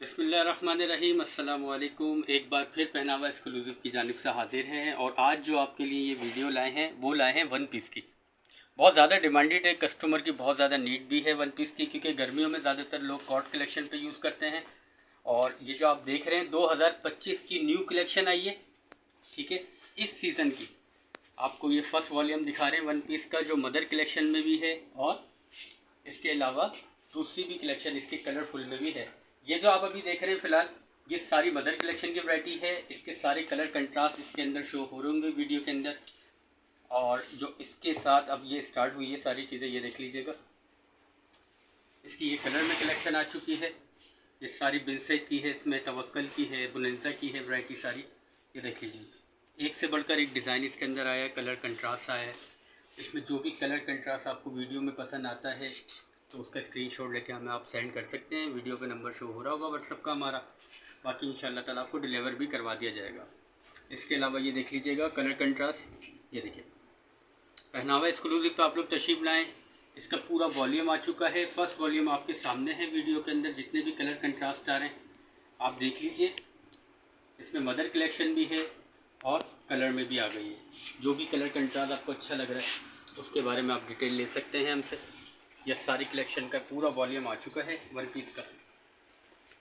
बिस्मिल्लाहिर्रहमानिर्रहीम, अस्सलाम वालेकुम। एक बार फिर पहनावा एक्सक्लूसिव की जानिब से हाजिर हैं और आज जो आपके लिए ये वीडियो लाए हैं वो लाए हैं वन पीस की। बहुत ज़्यादा डिमांडेड है, कस्टमर की बहुत ज़्यादा नीड भी है वन पीस की, क्योंकि गर्मियों में ज़्यादातर लोग कॉट कलेक्शन पे यूज़ करते हैं। और ये जो आप देख रहे हैं 2025 की न्यू कलेक्शन आई है, ठीक है, इस सीज़न की। आपको ये फर्स्ट वॉल्यूम दिखा रहे हैं वन पीस का, जो मदर कलेक्शन में भी है और इसके अलावा दूसरी भी कलेक्शन इसके कलरफुल में भी है। ये जो आप अभी देख रहे हैं फ़िलहाल, ये सारी मदर कलेक्शन की वैरायटी है। इसके सारे कलर कंट्रास्ट इसके अंदर शो हो रहे होंगे वीडियो के अंदर। और जो इसके साथ अब ये स्टार्ट हुई है सारी चीज़ें, ये देख लीजिएगा, इसकी ये कलर में कलेक्शन आ चुकी है। ये सारी बिनसेट की है, इसमें तवक्कल की है, बुनंजा की है वैरायटी सारी। ये देख लीजिए, एक से बढ़कर एक डिज़ाइन इसके अंदर आया है, कलर कंट्रास्ट आया है। इसमें जो भी कलर कंट्रास्ट आपको वीडियो में पसंद आता है तो उसका स्क्रीनशॉट लेके हमें आप सेंड कर सकते हैं। वीडियो पे नंबर शो हो रहा होगा व्हाट्सअप का हमारा, बाकी इंशाल्लाह ताला आपको डिलीवर भी करवा दिया जाएगा। इसके अलावा ये देख लीजिएगा कलर कंट्रास्ट, ये देखिए पहनावा एक्सक्लूसिव पे आप लोग तशरीफ लाएँ। इसका पूरा वॉल्यूम आ चुका है, फर्स्ट वॉल्यूम आपके सामने है वीडियो के अंदर। जितने भी कलर कंट्रास्ट आ रहे हैं आप देख लीजिए। इसमें मदर कलेक्शन भी है और कलर में भी आ गई है। जो भी कलर कंट्रास्ट आपको अच्छा लग रहा है उसके बारे में आप डिटेल ले सकते हैं हमसे। यह सारी कलेक्शन का पूरा वॉल्यूम आ चुका है वन पीस का।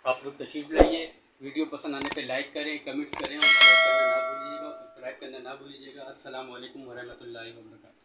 आप लोग तशरीफ लाइए। वीडियो पसंद आने पे लाइक करें, कमेंट्स करें और शेयर करना ना भूलिएगा, सब्सक्राइब करना ना भूलिएगा। अस्सलाम वालेकुम वरहमतुल्लाहि वबरकातुहू।